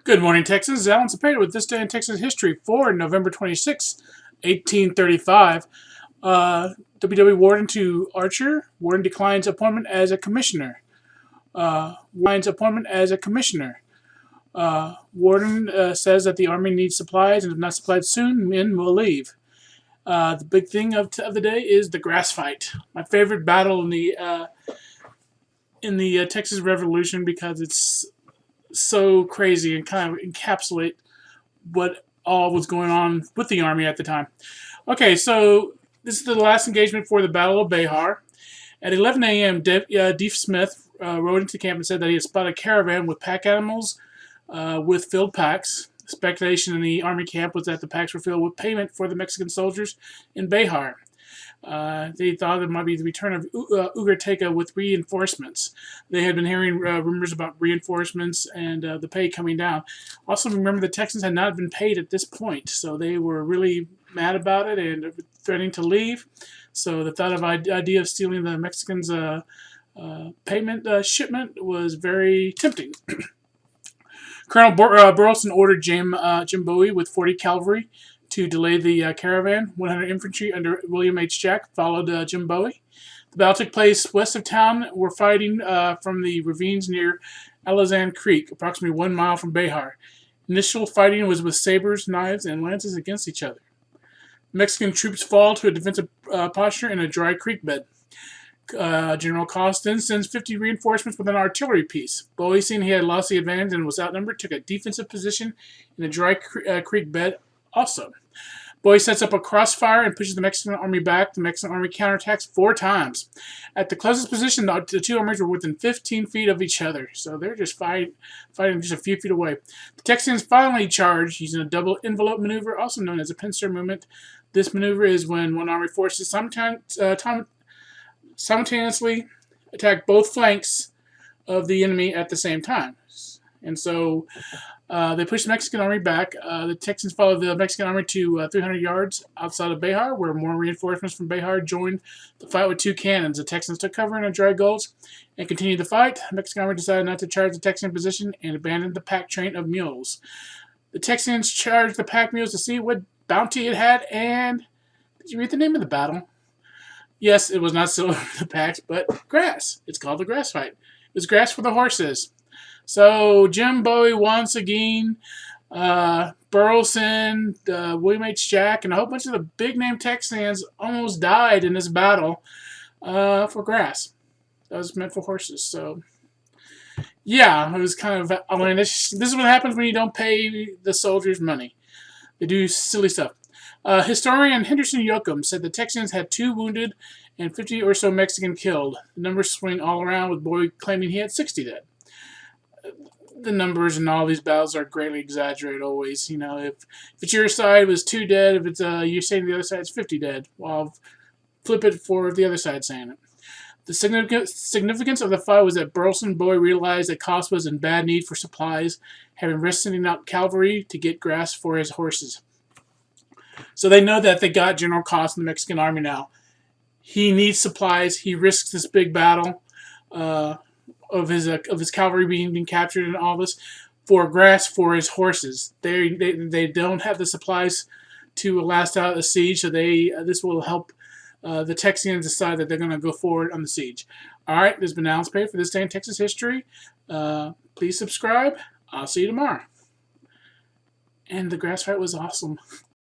Good morning, Texans. This is Alan Cepeda with This Day in Texas History for November 26, 1835. W.W. Warden to Archer. Warden declines appointment as a commissioner. Warden says that the Army needs supplies, and if not supplied soon, men will leave. The big thing of the day is the grass fight. My favorite battle in the Texas Revolution because it's so crazy and kind of encapsulate what all was going on with the Army at the time. Okay, so this is the last engagement for the Battle of Behar. At 11 a.m., Deef Smith rode into camp and said that he had spotted a caravan with pack animals with filled packs. Speculation in the Army camp was that the packs were filled with payment for the Mexican soldiers in Behar. They thought it might be the return of Ugarteca with reinforcements. They had been hearing rumors about reinforcements and the pay coming down. Also, remember the Texans had not been paid at this point, so they were really mad about it and threatening to leave. So the thought of idea of stealing the Mexicans' payment shipment was very tempting. Colonel Burleson ordered Jim Bowie with 40 cavalry to delay the caravan. 100 infantry under William H. Jack followed Jim Bowie. The battle took place west of town. We're fighting from the ravines near Alazan Creek, approximately 1 mile from Behar. Initial fighting was with sabers, knives, and lances against each other. Mexican troops fall to a defensive posture in a dry creek bed. General Cost then sends 50 reinforcements with an artillery piece. Bowie, seeing he had lost the advantage and was outnumbered, took a defensive position in a dry creek bed also. Bowie sets up a crossfire and pushes the Mexican army back. The Mexican army counterattacks 4 times. At the closest position, the two armies were within 15 feet of each other, so they're just fighting just a few feet away. The Texans finally charged using a double envelope maneuver, also known as a pincer movement. This maneuver is when one army forces simultaneously attack both flanks of the enemy at the same time. And so they pushed the Mexican army back. The Texans followed the Mexican army to 300 yards outside of Behar, where more reinforcements from Behar joined the fight with 2 cannons. The Texans took cover in a dry gulch and continued the fight. The Mexican army decided not to charge the Texan position and abandoned the pack train of mules. The Texans charged the pack mules to see what bounty it had, and did you read the name of the battle? Yes, it was not silver for the packs, but grass. It's called the grass fight. It was grass for the horses. So Jim Bowie once again, Burleson, William H. Jack, and a whole bunch of the big-name Texans almost died in this battle for grass. That was meant for horses. So, yeah, it was kind of outlandish. This is what happens when you don't pay the soldiers money. They do silly stuff. Historian Henderson Yoakum said the Texans had 2 wounded and 50 or so Mexican killed. The numbers swing all around, with Bowie claiming he had 60 dead. The numbers in all these battles are greatly exaggerated always. You know, if it's your side, it was 2 dead. If it's you're saying the other side, it's 50 dead. Well, flip it for the other side saying it. The significance of the fight was that Burleson and Bowie realized that Cost was in bad need for supplies, having risked sending out cavalry to get grass for his horses. So they know that they got General Cost in the Mexican army now. He needs supplies. He risks this big battle of his cavalry being captured and all this for grass for his horses. They don't have the supplies to last out a siege, so this will help the Texians decide that they're going to go forward on the siege. All right, this has been Alan Cepeda for This Day in Texas History. Please subscribe. I'll see you tomorrow. And the grass fight was awesome.